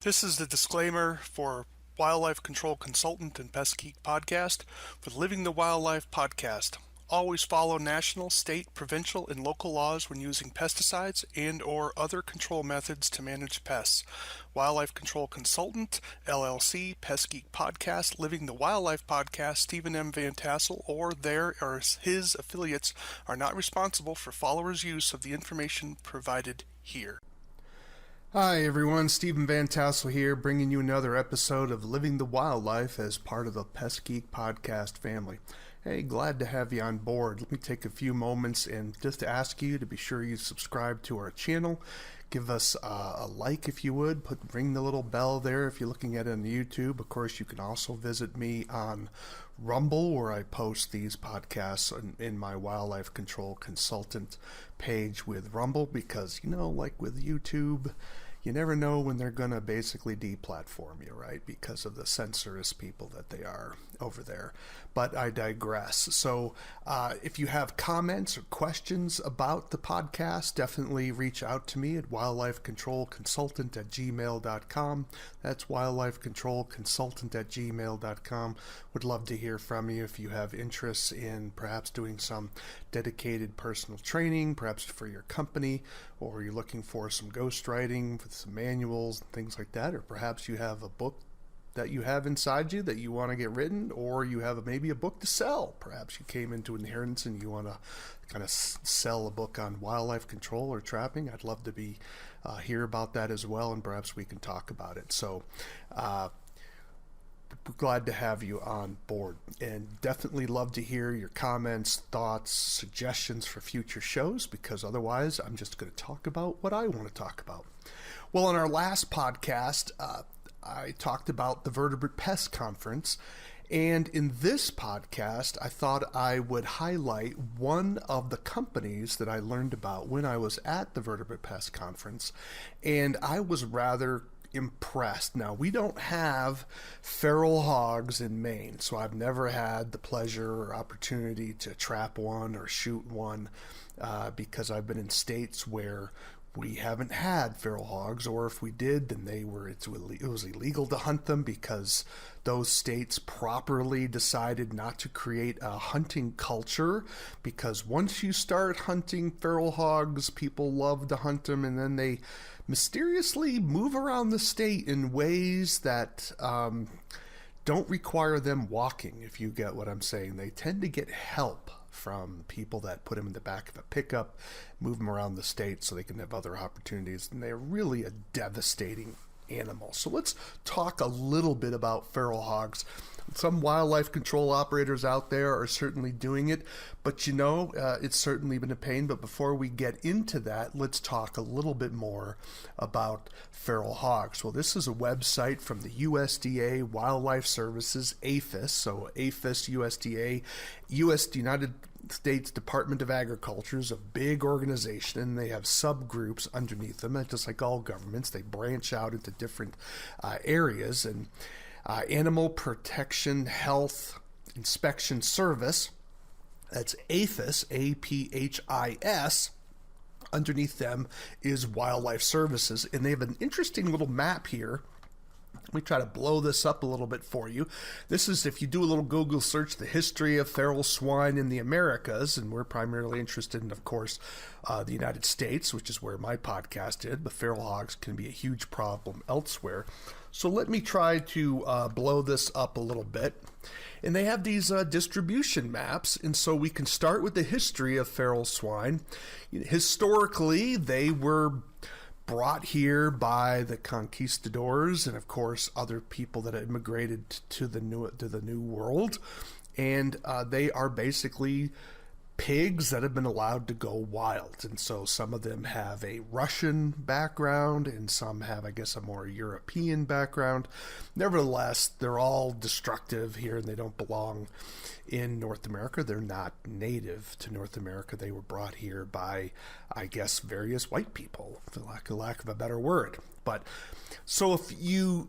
This is the disclaimer for Wildlife Control Consultant and Pest Geek Podcast with Living the Wildlife Podcast. Always follow national, state, provincial, and local laws when using pesticides and or other control methods to manage pests. Wildlife Control Consultant, LLC, Pest Geek Podcast, Living the Wildlife Podcast, Stephen Vantassel, or their or his affiliates are not responsible for followers' use of the information provided here. Hi everyone, Stephen Vantassel here, bringing you another episode of Living the Wildlife as part of the Pest Geek Podcast family. Hey, glad to have you on board. Let me take a few moments and just to ask you to be sure you subscribe to our channel. Give us a like if you would. Ring the little bell there if you're looking at it on YouTube. Of course, you can also visit me on Rumble, where I post these podcasts in my Wildlife Control Consultant page with Rumble, because, you know, like with YouTube, you never know when they're going to basically deplatform you, right? Because of the censorious people that they are over there. But I digress. So if you have comments or questions about the podcast, definitely reach out to me at wildlifecontrolconsultant@gmail.com. That's wildlifecontrolconsultant@gmail.com. Would love to hear from you if you have interests in perhaps doing some dedicated personal training, perhaps for your company, or you're looking for some ghostwriting with some manuals and things like that, or perhaps you have a book that you have inside you that you want to get written, or you have maybe a book to sell. Perhaps you came into inheritance and you want to kind of sell a book on wildlife control or trapping. I'd love to be hear about that as well, and perhaps we can talk about it. So glad to have you on board, and definitely love to hear your comments, thoughts, suggestions for future shows, because otherwise I'm just going to talk about what I want to talk about. Well, in our last podcast, I talked about the Vertebrate Pest Conference, and in this podcast, I thought I would highlight one of the companies that I learned about when I was at the Vertebrate Pest Conference, and I was rather impressed. Now, we don't have feral hogs in Maine, so I've never had the pleasure or opportunity to trap one or shoot one because I've been in states where we haven't had feral hogs, or if we did, then it was illegal to hunt them because those states properly decided not to create a hunting culture, because once you start hunting feral hogs, people love to hunt them, and then they mysteriously move around the state in ways that don't require them walking, if you get what I'm saying. They tend to get help from people that put them in the back of a pickup, move them around the state so they can have other opportunities, and they're really a devastating animal. So let's talk a little bit about feral hogs. Some wildlife control operators out there are certainly doing it, but it's certainly been a pain. But before we get into that, let's talk a little bit more about feral hogs. Well, this is a website from the USDA Wildlife Services, APHIS, so APHIS, USDA, United States Department of Agriculture is a big organization, and they have subgroups underneath them. And just like all governments, they branch out into different areas. And Animal Protection Health Inspection Service, that's APHIS, APHIS. Underneath them is Wildlife Services, and they have an interesting little map here. Let me try to blow this up a little bit for you. This is, if you do a little Google search, the history of feral swine in the Americas, and we're primarily interested in, of course, the United States, which is where my podcast did, but feral hogs can be a huge problem elsewhere. So let me try to blow this up a little bit. And they have these distribution maps, and so we can start with the history of feral swine. Historically, they were brought here by the conquistadors and, of course, other people that immigrated to the new world, and they are basically pigs that have been allowed to go wild. And so some of them have a Russian background, and some have, I guess, a more European background. Nevertheless, they're all destructive here, and they don't belong in North America. They're not native to North America. They were brought here by, I guess, various white people, for lack of a better word. But so if you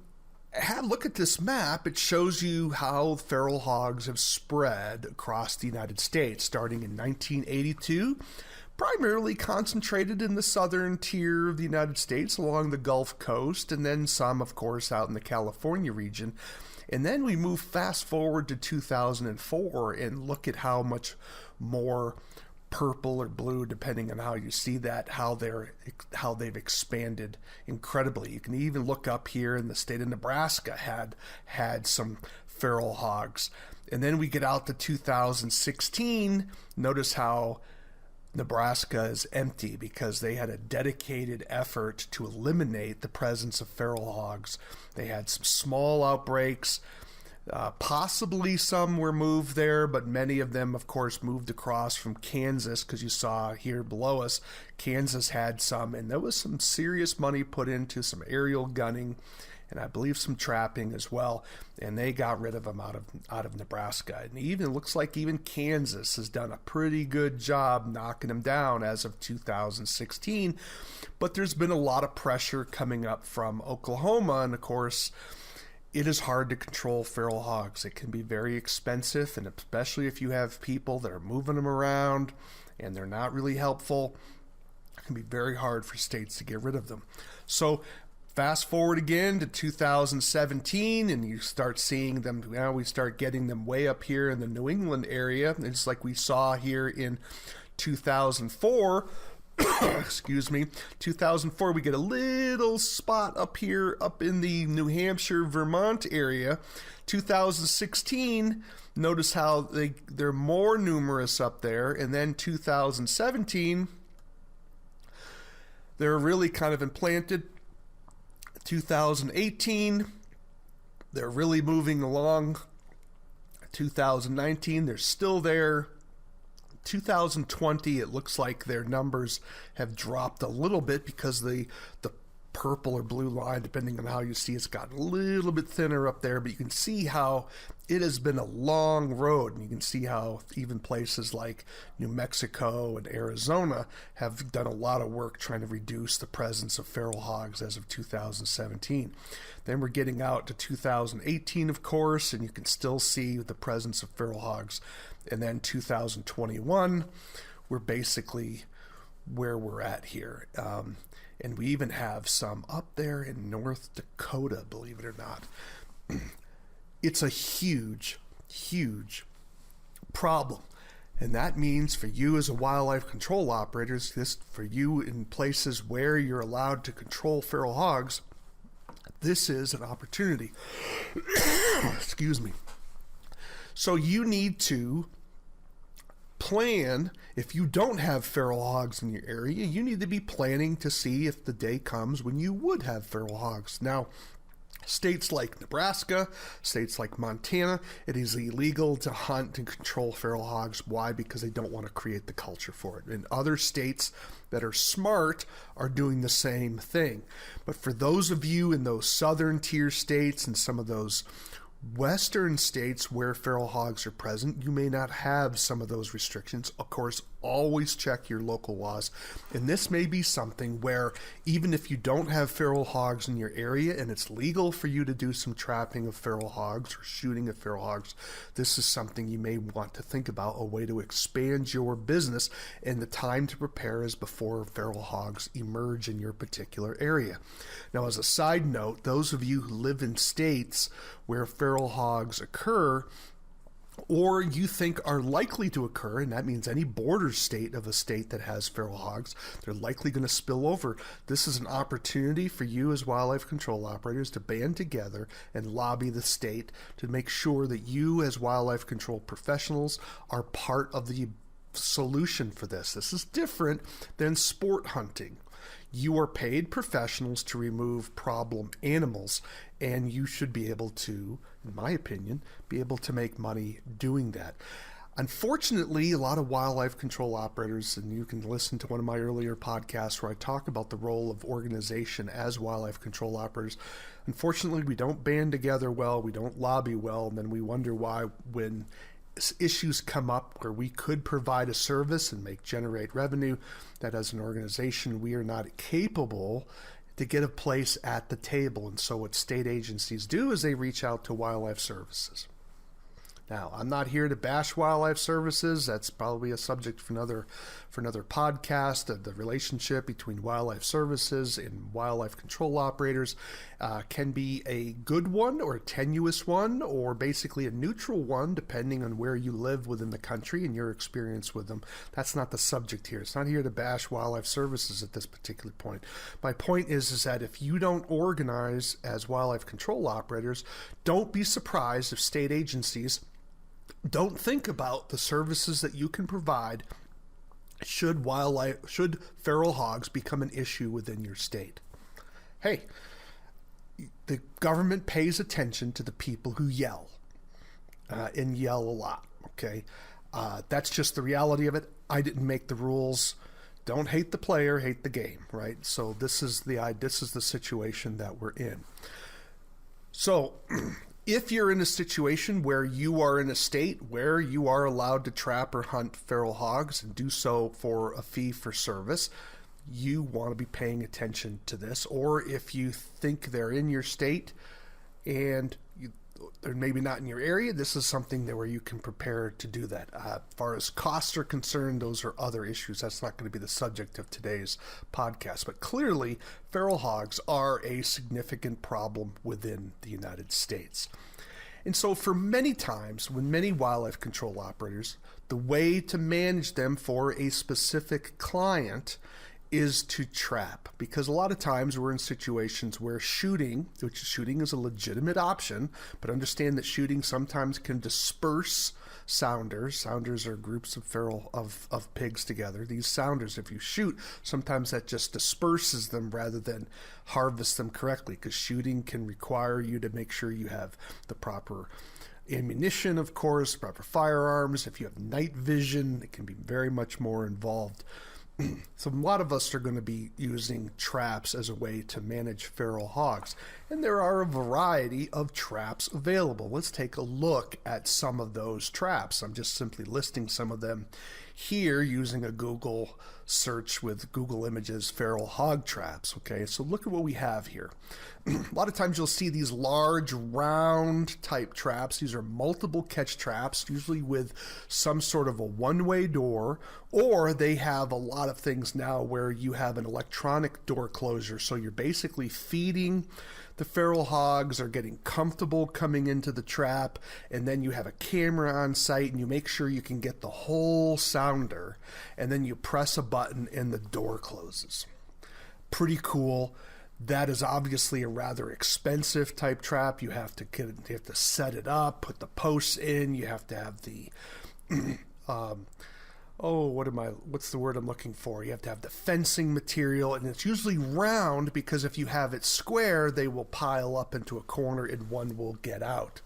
look at this map, it shows you how feral hogs have spread across the United States, starting in 1982 primarily concentrated in the southern tier of the United States along the Gulf Coast, and then some, of course, out in the California region. And then we move fast forward to 2004 and look at how much more purple or blue, depending on how you see that, how they've expanded incredibly. You can even look up here in the state of Nebraska had some feral hogs. And then we get out to 2016. Notice how Nebraska is empty because they had a dedicated effort to eliminate the presence of feral hogs. They had some small outbreaks. Possibly some were moved there, but many of them, of course, moved across from Kansas, because you saw here below us, Kansas had some, and there was some serious money put into some aerial gunning, and I believe some trapping as well, and they got rid of them out of Nebraska. And even looks like even Kansas has done a pretty good job knocking them down as of 2016, but there's been a lot of pressure coming up from Oklahoma, and of course, it is hard to control feral hogs. It can be very expensive, and especially if you have people that are moving them around and they're not really helpful, it can be very hard for states to get rid of them. So fast forward again to 2017, and you start seeing them. Now we start getting them way up here in the New England area. It's like we saw here in 2004. Excuse me, 2004, we get a little spot up here, up in the New Hampshire, Vermont area. 2016, notice how they're more numerous up there. And then 2017, they're really kind of implanted. 2018, they're really moving along. 2019, they're still there. 2020, it looks like their numbers have dropped a little bit because the purple or blue line, depending on how you see, it's gotten a little bit thinner up there, but you can see how it has been a long road, and you can see how even places like New Mexico and Arizona have done a lot of work trying to reduce the presence of feral hogs as of 2017. Then we're getting out to 2018, of course, and you can still see the presence of feral hogs. And then 2021, we're basically where we're at here. And we even have some up there in North Dakota, believe it or not. It's a huge, huge problem. And that means for you as a wildlife control operator, for you in places where you're allowed to control feral hogs, this is an opportunity. Excuse me. So you need to plan. If you don't have feral hogs in your area, you need to be planning to see if the day comes when you would have feral hogs. Now, states like Nebraska, states like Montana, it is illegal to hunt and control feral hogs. Why? Because they don't want to create the culture for it. And other states that are smart are doing the same thing. But for those of you in those southern tier states and some of those western states where feral hogs are present, you may not have some of those restrictions. Of course, always check your local laws. And this may be something where even if you don't have feral hogs in your area and it's legal for you to do some trapping of feral hogs or shooting of feral hogs, this is something you may want to think about, a way to expand your business, and the time to prepare is before feral hogs emerge in your particular area. Now, as a side note, those of you who live in states where feral hogs occur, or you think are likely to occur, and that means any border state of a state that has feral hogs, they're likely going to spill over. This is an opportunity for you as wildlife control operators to band together and lobby the state to make sure that you as wildlife control professionals are part of the solution for this. This is different than sport hunting. You are paid professionals to remove problem animals, and you should be able to, in my opinion, be able to make money doing that. Unfortunately, a lot of wildlife control operators, and you can listen to one of my earlier podcasts where I talk about the role of organization as wildlife control operators. Unfortunately, we don't band together well, we don't lobby well, and then we wonder why when issues come up where we could provide a service and generate revenue, that as an organization we are not capable to get a place at the table. And so what state agencies do is they reach out to wildlife services. Now, I'm not here to bash wildlife services. That's probably a subject for another podcast. The relationship between wildlife services and wildlife control operators can be a good one or a tenuous one or basically a neutral one, depending on where you live within the country and your experience with them. That's not the subject here. It's not here to bash wildlife services at this particular point. My point is that if you don't organize as wildlife control operators, don't be surprised if state agencies don't think about the services that you can provide should feral hogs become an issue within your state. Hey, the government pays attention to the people who yell and yell a lot. Okay, that's just the reality of it. I didn't make the rules. Don't hate the player, hate the game, right? So this is the situation that we're in. So if you're in a situation where you are in a state where you are allowed to trap or hunt feral hogs and do so for a fee for service, you want to be paying attention to this. Or if you think they're in your state and they're maybe not in your area, this is something where you can prepare to do that. As far as costs are concerned, those are other issues. That's not going to be the subject of today's podcast. But clearly, feral hogs are a significant problem within the United States. And so for many times, when many wildlife control operators, the way to manage them for a specific client is to trap, because a lot of times we're in situations where shooting is a legitimate option, but understand that shooting sometimes can disperse sounders. Sounders are groups of pigs together. These sounders, if you shoot, sometimes that just disperses them rather than harvest them correctly, because shooting can require you to make sure you have the proper ammunition, of course, proper firearms. If you have night vision, it can be very much more involved. So a lot of us are going to be using traps as a way to manage feral hogs. And there are a variety of traps available. Let's take a look at some of those traps. I'm just simply listing some of them here using a Google search with Google Images feral hog traps. Okay, so look at what we have here. A lot of times you'll see these large round type traps. These are multiple catch traps, usually with some sort of a one-way door, or they have a lot of things now where you have an electronic door closure. So you're basically feeding the feral hogs, are getting comfortable coming into the trap, and then you have a camera on site and you make sure you can get the whole sounder, and then you press a button and the door closes. Pretty cool. That is obviously a rather expensive type trap. You have to set it up, put the posts in, you have to have the what's the word I'm looking for? You have to have the fencing material, and it's usually round, because if you have it square, they will pile up into a corner and one will get out.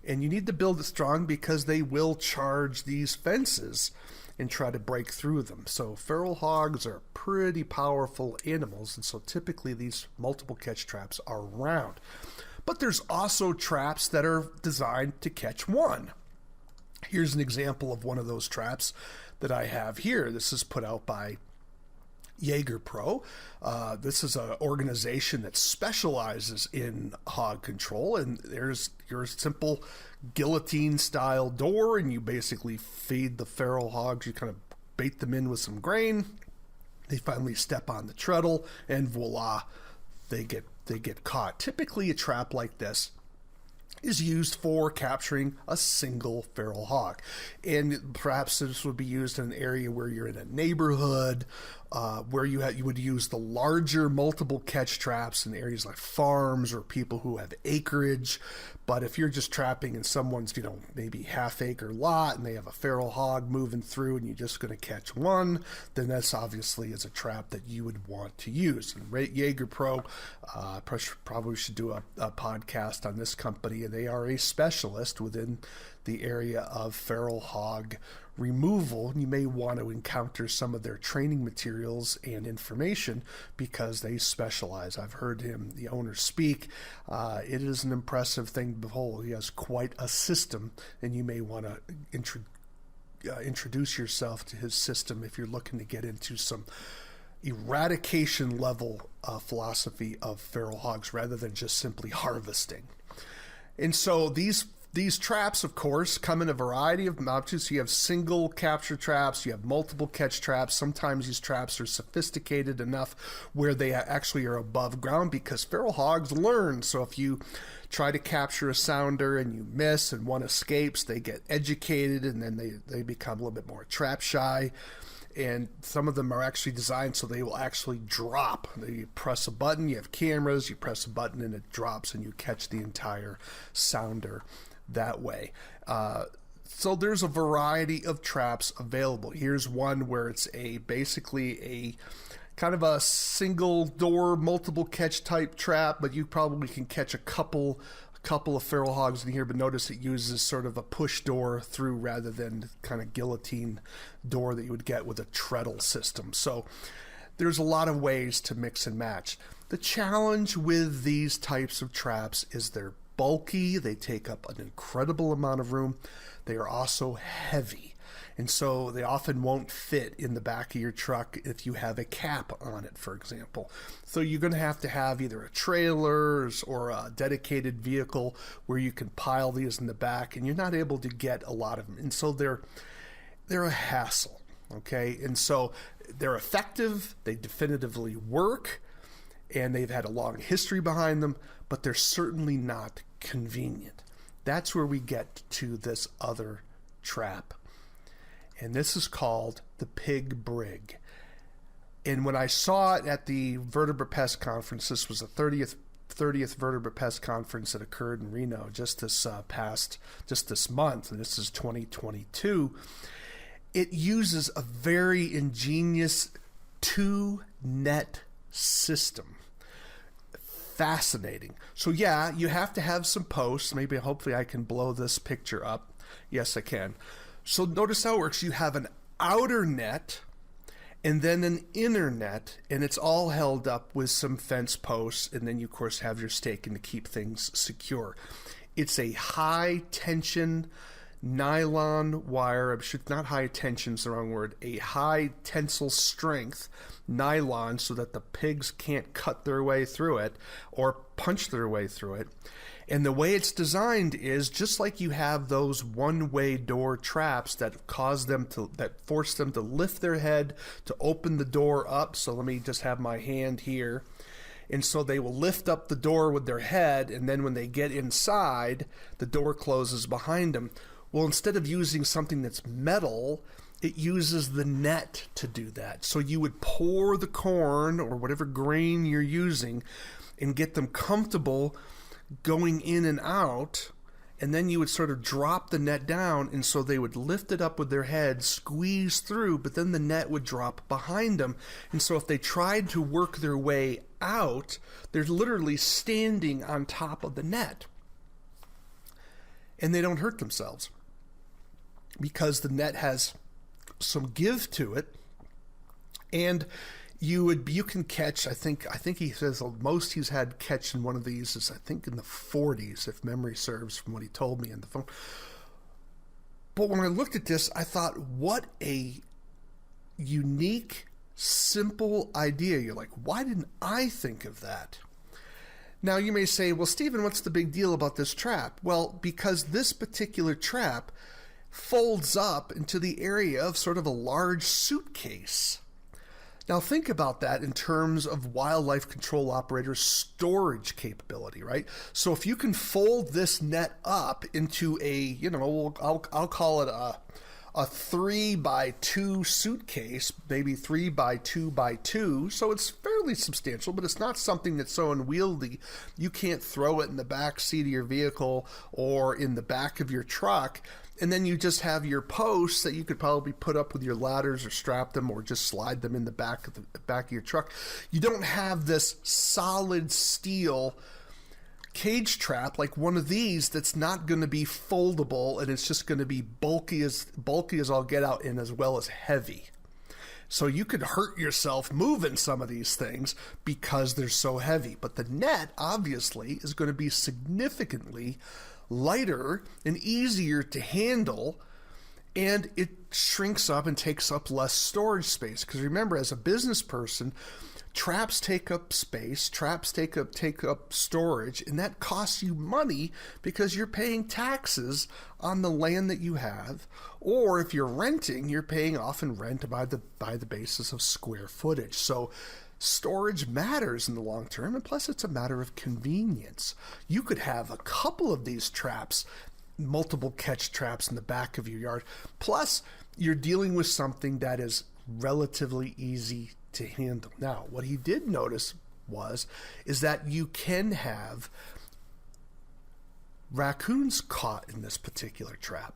And you need to build it strong, because they will charge these fences and try to break through them. So feral hogs are pretty powerful animals, and so typically these multiple catch traps are round. But there's also traps that are designed to catch one. Here's an example of one of those traps that I have here. This is put out by Jaeger Pro. This is an organization that specializes in hog control, and there's your simple guillotine style door, and you basically feed the feral hogs. You kind of bait them in with some grain. They finally step on the treadle, and voila, they get caught. Typically a trap like this is used for capturing a single feral hog. And perhaps this would be used in an area where you're in a neighborhood, where you would use the larger multiple catch traps in areas like farms or people who have acreage. But if you're just trapping in someone's, maybe half-acre lot and they have a feral hog moving through and you're just going to catch one, then that's obviously is a trap that you would want to use. And Jaeger Pro probably should do a podcast on this company. They are a specialist within the area of feral hog removal. You may want to encounter some of their training materials and information, because they specialize. I've heard the owner speak. It is an impressive thing to behold. He has quite a system, and you may want to introduce yourself to his system if you're looking to get into some eradication level philosophy of feral hogs rather than just simply harvesting. And so these These traps, of course, come in a variety of options. You have single capture traps, you have multiple catch traps. Sometimes these traps are sophisticated enough where they actually are above ground because feral hogs learn. So if you try to capture a sounder and you miss and one escapes, they get educated and then they become a little bit more trap shy. And some of them are actually designed so they will actually drop. You press a button, you have cameras, you press a button and it drops and you catch the entire sounder that way. So there's a variety of traps available. Here's one where it's basically a kind of a single door, multiple catch type trap, but you probably can catch a couple of feral hogs in here, but notice it uses sort of a push door through rather than kind of guillotine door that you would get with a treadle system. So there's a lot of ways to mix and match. The challenge with these types of traps is they're bulky, they take up an incredible amount of room, they are also heavy. And so they often won't fit in the back of your truck if you have a cap on it, for example. So you're going to have either a trailer or a dedicated vehicle where you can pile these in the back, and you're not able to get a lot of them. And so they're a hassle, okay? And so they're effective, they definitively work, and they've had a long history behind them, but they're certainly not convenient. That's where we get to this other trap. And this is called the Pig Brig. And when I saw it at the Vertebrate Pest Conference, this was the 30th Vertebrate Pest Conference that occurred in Reno just this month, and this is 2022. It uses a very ingenious 2-net system. Fascinating. So yeah, you have to have some posts. Hopefully I can blow this picture up. Yes, I can. So notice how it works. You have an outer net and then an inner net, and it's all held up with some fence posts, and then you, of course, have your staking to keep things secure. It's a high-tension nylon wire. Not high tension is the wrong word. A high tensile strength nylon so that the pigs can't cut their way through it or punch their way through it. And the way it's designed is just like you have those one-way door traps that force them to lift their head to open the door up. So let me just have my hand here. And so they will lift up the door with their head, and then when they get inside, the door closes behind them. Well, instead of using something that's metal, it uses the net to do that. So you would pour the corn or whatever grain you're using and get them comfortable going in and out, and then you would sort of drop the net down, and so they would lift it up with their head, squeeze through, but then the net would drop behind them. And so if they tried to work their way out, they're literally standing on top of the net, and they don't hurt themselves because the net has some give to it. And you can catch, I think he says the most he's had catch in one of these is, I think, in the 40s, if memory serves, from what he told me on the phone. But when I looked at this, I thought, what a unique, simple idea. You're like, why didn't I think of that? Now, you may say, well, Stephen, what's the big deal about this trap? Well, because this particular trap folds up into the area of sort of a large suitcase. Now think about that in terms of wildlife control operators' storage capability, right? So if you can fold this net up into I'll call it a 3x2 suitcase, maybe 3x2x2, so it's fairly substantial, but it's not something that's so unwieldy you can't throw it in the back seat of your vehicle or in the back of your truck. And then you just have your posts that you could probably put up with your ladders or strap them or just slide them in the back of your truck. You don't have this solid steel cage trap like one of these that's not going to be foldable, and it's just going to be bulky as all get out, and as well as heavy. So you could hurt yourself moving some of these things because they're so heavy. But the net obviously is going to be significantly lighter and easier to handle, and it shrinks up and takes up less storage space. Because remember, as a business person, Traps take up space, traps take up storage, and that costs you money because you're paying taxes on the land that you have, or if you're renting, you're paying often rent by the basis of square footage. So storage matters in the long term, and plus it's a matter of convenience. You could have a couple of these traps, multiple catch traps in the back of your yard, plus you're dealing with something that is relatively easy to handle. Now, what he did notice is that you can have raccoons caught in this particular trap.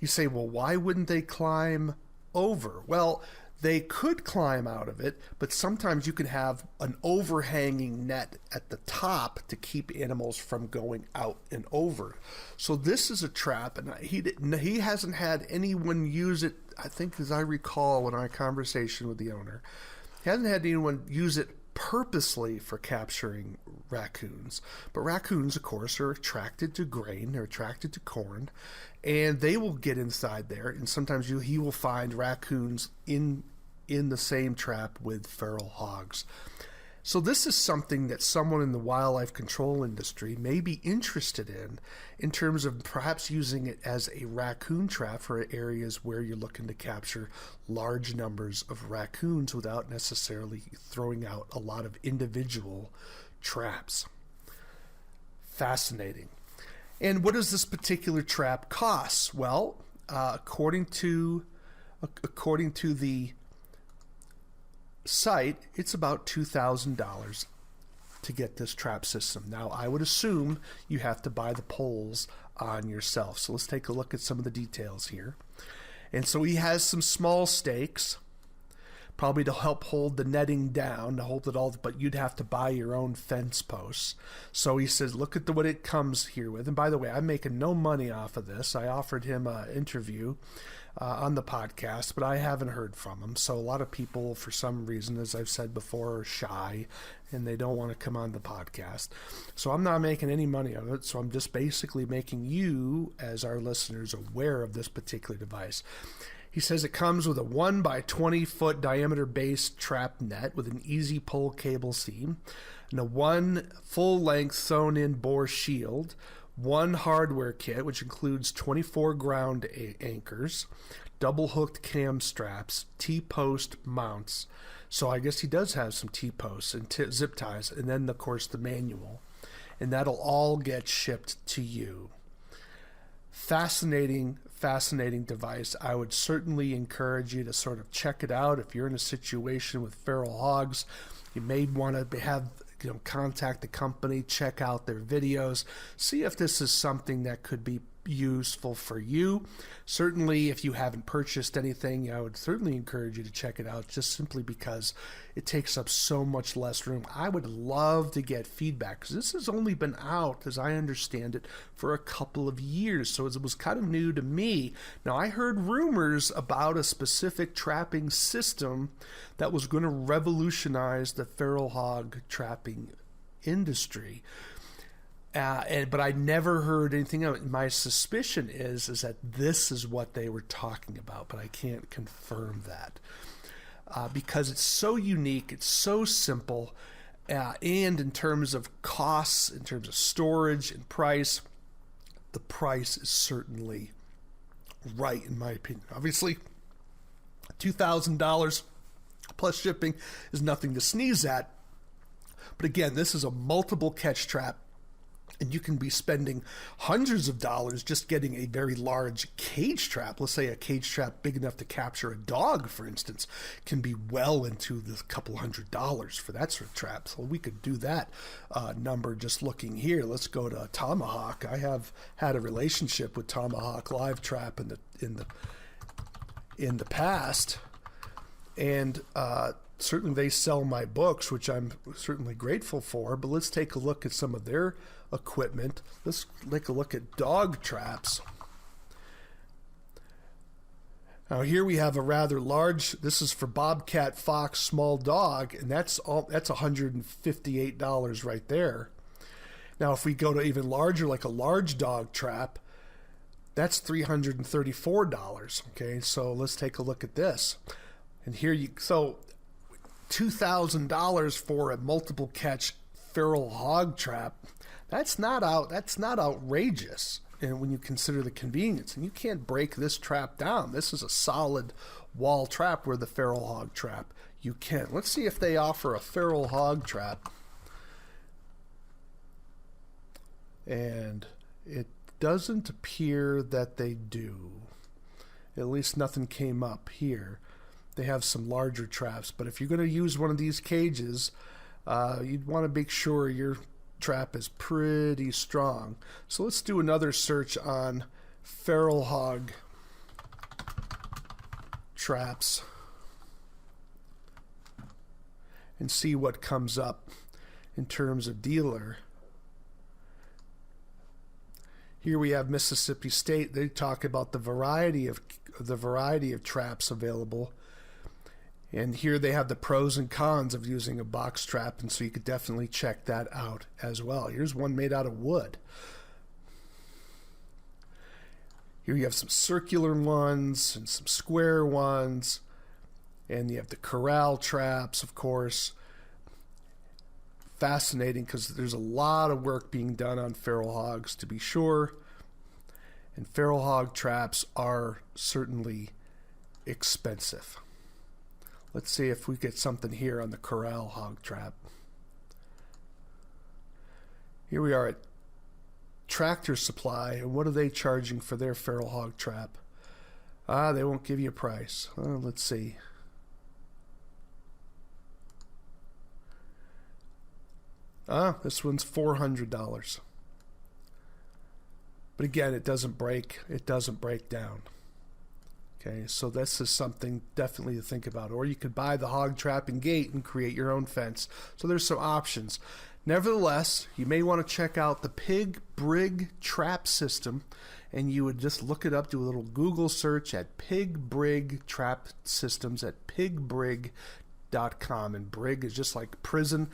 You say, well, why wouldn't they climb over? Well, they could climb out of it, but sometimes you can have an overhanging net at the top to keep animals from going out and over. So this is a trap, and he hasn't had anyone use it, I think, as I recall in our conversation with the owner. He hasn't had anyone use it purposely for capturing raccoons. But raccoons, of course, are attracted to grain, they're attracted to corn, and they will get inside there, and sometimes he will find raccoons in the same trap with feral hogs. So this is something that someone in the wildlife control industry may be interested in terms of perhaps using it as a raccoon trap for areas where you're looking to capture large numbers of raccoons without necessarily throwing out a lot of individual traps. Fascinating. And what does this particular trap cost? Well, according to the site, it's about $2,000 to get this trap system. Now, I would assume you have to buy the poles on yourself. So let's take a look at some of the details here. And so he has some small stakes, probably to help hold the netting down, to hold it all, but you'd have to buy your own fence posts. So he says, look at what it comes here with. And by the way, I'm making no money off of this. I offered him an interview on the podcast, but I haven't heard from him. So a lot of people, for some reason, as I've said before, are shy and they don't want to come on the podcast. So I'm not making any money of it. So I'm just basically making you, as our listeners, aware of this particular device. He says it comes with a 1 by 20 foot diameter base trap net with an easy pull cable seam, and a 1 full length sewn in bore shield, 1 hardware kit, which includes 24 ground anchors, double hooked cam straps, T-post mounts. So I guess he does have some T-posts and zip ties, and then of course the manual, and that'll all get shipped to you. Fascinating device. I would certainly encourage you to sort of check it out. If you're in a situation with feral hogs, you may want to have contact the company, check out their videos, see if this is something that could be useful for you. Certainly, if you haven't purchased anything, I would certainly encourage you to check it out, just simply because it takes up so much less room. I would love to get feedback, because this has only been out, as I understand it, for a couple of years, so it was kind of new to me. Now, I heard rumors about a specific trapping system that was going to revolutionize the feral hog trapping industry. But I never heard anything of it. My suspicion is that this is what they were talking about, but I can't confirm that. Because it's so unique, it's so simple, and in terms of costs, in terms of storage and price, the price is certainly right, in my opinion. Obviously, $2,000 plus shipping is nothing to sneeze at. But again, this is a multiple catch trap, and you can be spending hundreds of dollars just getting a very large cage trap. Let's say a cage trap big enough to capture a dog, for instance, can be well into the couple $100s for that sort of trap. So we could do that number just looking here. Let's go to Tomahawk. I have had a relationship with Tomahawk Live Trap in the past, and certainly they sell my books, which I'm certainly grateful for. But let's take a look at some of their equipment. Let's take a look at dog traps. Now here we have a rather large, this is for bobcat, fox, small dog, and that's $158 right there. Now if we go to even larger, like a large dog trap, that's $334. Okay, so let's take a look at this. And here so $2,000 for a multiple catch feral hog trap. That's not outrageous. And when you consider the convenience, and you can't break this trap down. This is a solid wall trap, where the feral hog trap you can. Let's see if they offer a feral hog trap. And it doesn't appear that they do. At least nothing came up here. They have some larger traps, but if you're going to use one of these cages, you'd want to make sure your trap is pretty strong. So let's do another search on feral hog traps and see what comes up in terms of dealer. Here we have Mississippi State. They talk about the variety of traps available. And here they have the pros and cons of using a box trap, and so you could definitely check that out as well. Here's one made out of wood. Here you have some circular ones and some square ones, and you have the corral traps, of course. Fascinating, because there's a lot of work being done on feral hogs, to be sure. And feral hog traps are certainly expensive. Let's see if we get something here on the corral hog trap. Here we are at Tractor Supply, and what are they charging for their feral hog trap? They won't give you a price. Let's see. This one's $400. But again, it doesn't break. It doesn't break down. Okay, so this is something definitely to think about. Or you could buy the hog trap and gate and create your own fence. So there's some options. Nevertheless, you may want to check out the Pig Brig trap system, and you would just look it up, do a little Google search at Pig Brig trap systems at pigbrig.com. And Brig is just like prison,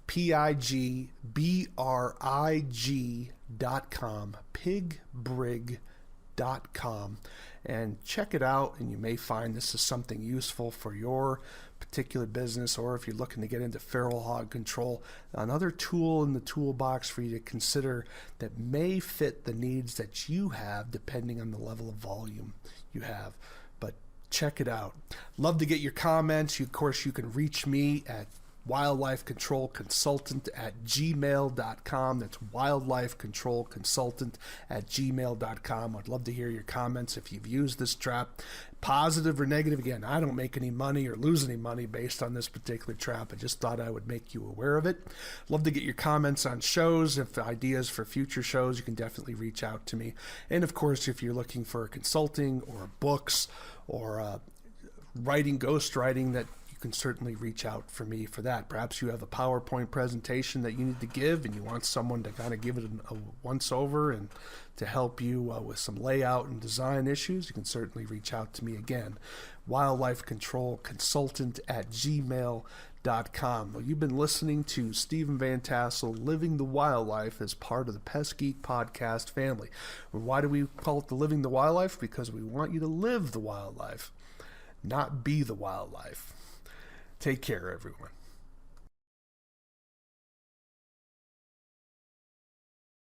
PIGBRIG.com, pigbrig.com. And check it out, and you may find this is something useful for your particular business, or if you're looking to get into feral hog control, another tool in the toolbox for you to consider that may fit the needs that you have depending on the level of volume you have. But check it out. Love to get your comments. Of course, you can reach me at wildlifecontrolconsultant@gmail.com. That's wildlifecontrolconsultant@gmail.com. I'd love to hear your comments if you've used this trap, positive or negative. Again, I don't make any money or lose any money based on this particular trap. I just thought I would make you aware of it. Love to get your comments on shows. If ideas for future shows, you can definitely reach out to me. And of course, if you're looking for consulting or books or ghostwriting, that you can certainly reach out for me for that. Perhaps you have a PowerPoint presentation that you need to give and you want someone to kind of give it a once over and to help you with some layout and design issues. You can certainly reach out to me again. wildlifecontrolconsultant@gmail.com. Well, you've been listening to Stephen Vantassel, Living the Wildlife, as part of the Pest Geek podcast family. And why do we call it the Living the Wildlife? Because we want you to live the wildlife, not be the wildlife. Take care, everyone.